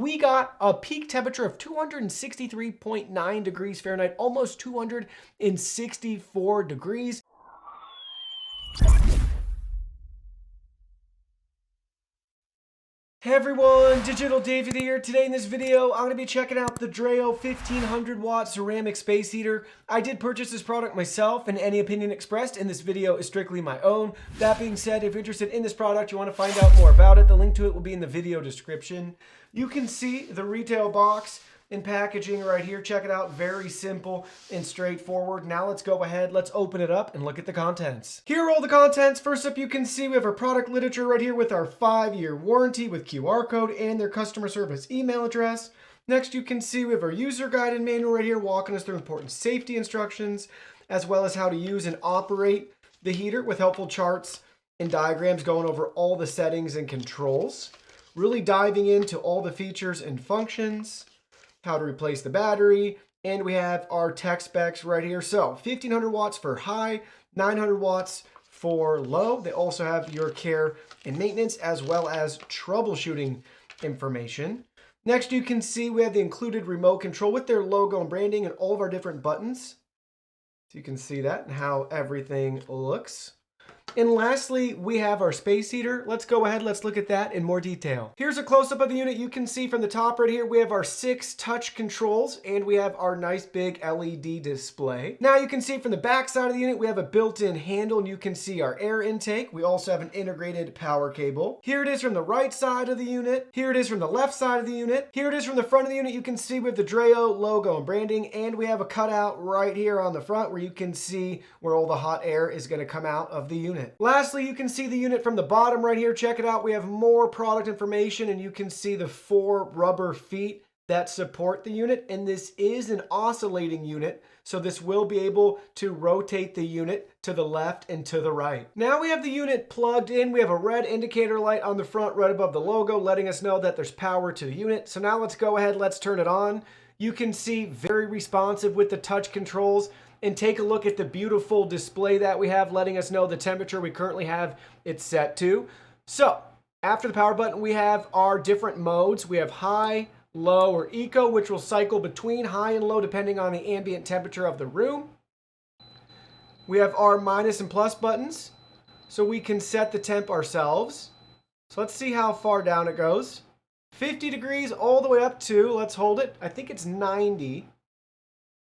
we got a peak temperature of 263.9 degrees Fahrenheit, almost 264 degrees. Hey everyone, Digital Davey here. Today in this video, I'm going to be checking out the Dreo 1500 watt ceramic space heater. I did purchase this product myself, and any opinion expressed in this video is strictly my own. That being said, if you're interested in this product, you want to find out more about it, the link to it will be in the video description. You can see the retail box and packaging right here. Check it out. Very simple and straightforward. Now let's go ahead. Let's open it up and look at the contents. Here are all the contents. First up, you can see we have our product literature right here with our 5-year warranty with QR code and their customer service email address. Next, you can see we have our user guide and manual right here walking us through important safety instructions, as well as how to use and operate the heater with helpful charts and diagrams going over all the settings and controls. Really diving into all the features and functions, how to replace the battery, and we have our tech specs right here. So 1500 watts for high, 900 watts for low. They also have your care and maintenance as well as troubleshooting information. Next, you can see we have the included remote control with their logo and branding and all of our different buttons. So you can see that and how everything looks. And lastly, we have our space heater. Let's go ahead, let's look at that in more detail. Here's a close-up of the unit. You can see from the top right here, we have our 6 touch controls and we have our nice big LED display. Now you can see from the back side of the unit, we have a built-in handle and you can see our air intake. We also have an integrated power cable. Here it is from the right side of the unit. Here it is from the left side of the unit. Here it is from the front of the unit. You can see with the Dreo logo and branding, and we have a cutout right here on the front where you can see where all the hot air is going to come out of the unit. Lastly, you can see the unit from the bottom right here. Check it out. We have more product information and you can see the 4 rubber feet that support the unit. And this is an oscillating unit, so this will be able to rotate the unit to the left and to the right. Now we have the unit plugged in. We have a red indicator light on the front right above the logo letting us know that there's power to the unit. So now let's go ahead, let's turn it on. You can see very responsive with the touch controls. And take a look at the beautiful display that we have letting us know the temperature we currently have it set to. So after the power button, we have our different modes. We have high, low, or eco, which will cycle between high and low depending on the ambient temperature of the room. We have our minus and plus buttons, so we can set the temp ourselves. So let's see how far down it goes. 50 degrees all the way up to, let's hold it, I think it's 90.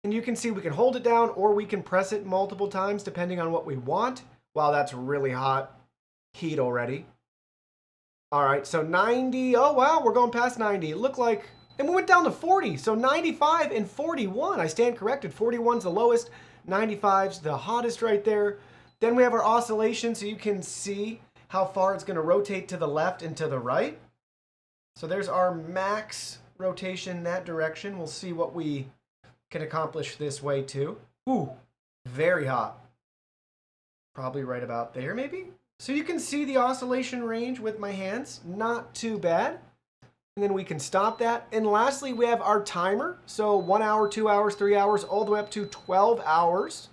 And you can see we can hold it down or we can press it multiple times depending on what we want. Wow, that's really hot heat already. All right, so 90. Oh, wow, we're going past 90. It looked like, and we went down to 40. So 95 and 41. I stand corrected. 41's the lowest. 95's the hottest right there. Then we have our oscillation, so you can see how far it's going to rotate to the left and to the right. So there's our max rotation in that direction. We'll see what we can accomplish this way too. Ooh, very hot. Probably right about there maybe. So you can see the oscillation range with my hands, not too bad. And then we can stop that. And lastly, we have our timer. So 1 hour, 2 hours, 3 hours, all the way up to 12 hours.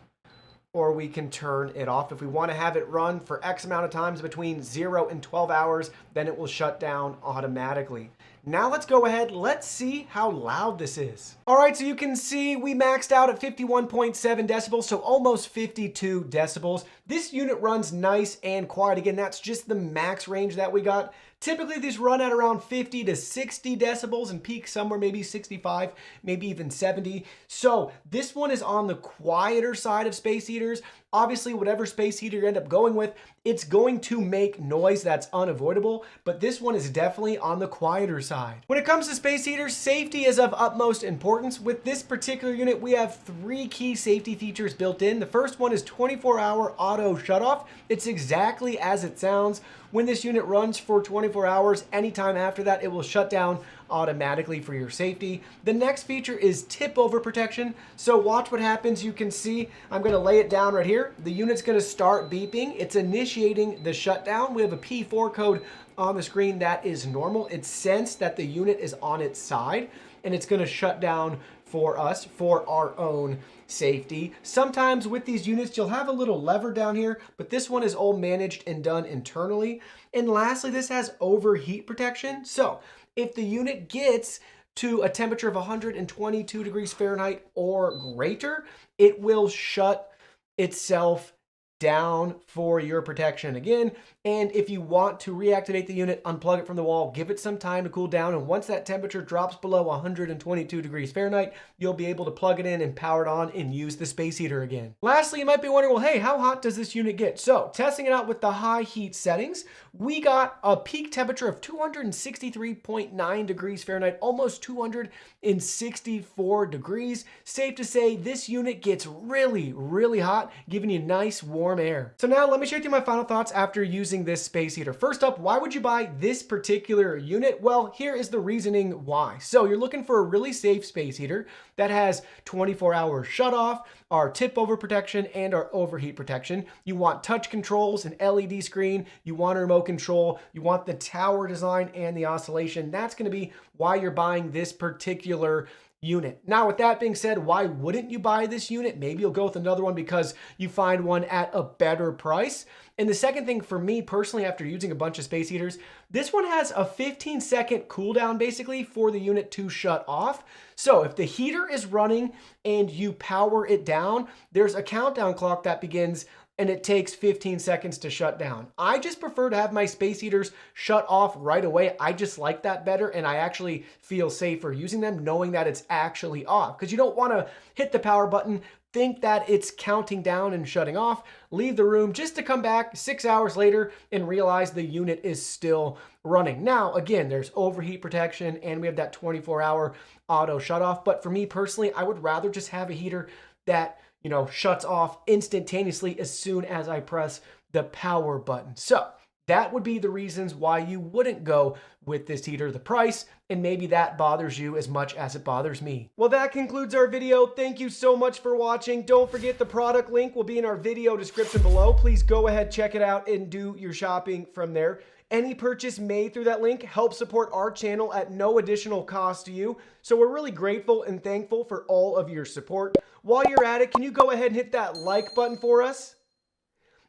Or we can turn it off. If we want to have it run for X amount of times between 0 and 12 hours, then it will shut down automatically. Now let's go ahead, let's see how loud this is. All right, so you can see we maxed out at 51.7 decibels, so almost 52 decibels. This unit runs nice and quiet. Again, that's just the max range that we got. Typically, these run at around 50 to 60 decibels and peak somewhere maybe 65, maybe even 70. So this one is on the quieter side of space heaters. Obviously, whatever space heater you end up going with, it's going to make noise. That's unavoidable, but this one is definitely on the quieter side. When it comes to space heaters, safety is of utmost importance. With this particular unit, we have 3 key safety features built in. The first one is 24-hour auto shutoff. It's exactly as it sounds. When this unit runs for 24 hours, anytime after that, it will shut down automatically for your safety. The next feature is tip over protection. So watch what happens. You can see I'm going to lay it down right here. The unit's going to start beeping. It's initiating the shutdown. We have a P4 code on the screen that is normal. It's sensed that the unit is on its side and it's going to shut down for us for our own safety. Sometimes with these units, you'll have a little lever down here, but this one is all managed and done internally. And lastly, this has overheat protection. So If the unit gets to a temperature of 122 degrees Fahrenheit or greater, it will shut itself down for your protection again. And if you want to reactivate the unit, unplug it from the wall, give it some time to cool down. And once that temperature drops below 122 degrees Fahrenheit, you'll be able to plug it in and power it on and use the space heater again. Lastly, you might be wondering, well, hey, how hot does this unit get? So testing it out with the high heat settings, we got a peak temperature of 263.9 degrees Fahrenheit, almost 264 degrees. Safe to say this unit gets really, really hot, giving you nice warm air. So now let me share with you my final thoughts after using this space heater. First up, why would you buy this particular unit? Well, here is the reasoning why. So you're looking for a really safe space heater that has 24-hour shut off, our tip over protection, and our overheat protection. You want touch controls, an LED screen, you want a remote control, you want the tower design and the oscillation. That's going to be why you're buying this particular unit. Now, with that being said, why wouldn't you buy this unit? Maybe you'll go with another one because you find one at a better price. And the second thing for me personally, after using a bunch of space heaters, this one has a 15-second cooldown basically for the unit to shut off. So if the heater is running and you power it down, there's a countdown clock that begins and it takes 15 seconds to shut down. I just prefer to have my space heaters shut off right away. I just like that better, and I actually feel safer using them knowing that it's actually off, because you don't want to hit the power button, think that it's counting down and shutting off, leave the room just to come back 6 hours later and realize the unit is still running. Now, again, there's overheat protection and we have that 24-hour auto shut off. But for me personally, I would rather just have a heater that, you know, shuts off instantaneously as soon as I press the power button. So that would be the reasons why you wouldn't go with this heater, the price, and maybe that bothers you as much as it bothers me. Well, that concludes our video. Thank you so much for watching. Don't forget the product link will be in our video description below. Please go ahead, check it out, and do your shopping from there. Any purchase made through that link helps support our channel at no additional cost to you. So we're really grateful and thankful for all of your support. While you're at it, can you go ahead and hit that like button for us?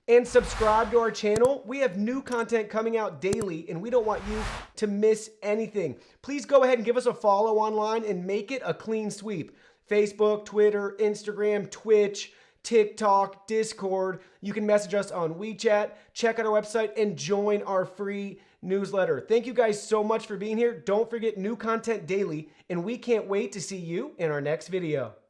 And subscribe to our channel. We have new content coming out daily and we don't want you to miss anything. Please go ahead and give us a follow online and make it a clean sweep. Facebook, Twitter, Instagram, Twitch, TikTok, Discord. You can message us on WeChat, check out our website, and join our free newsletter. Thank you guys so much for being here. Don't forget new content daily, and we can't wait to see you in our next video.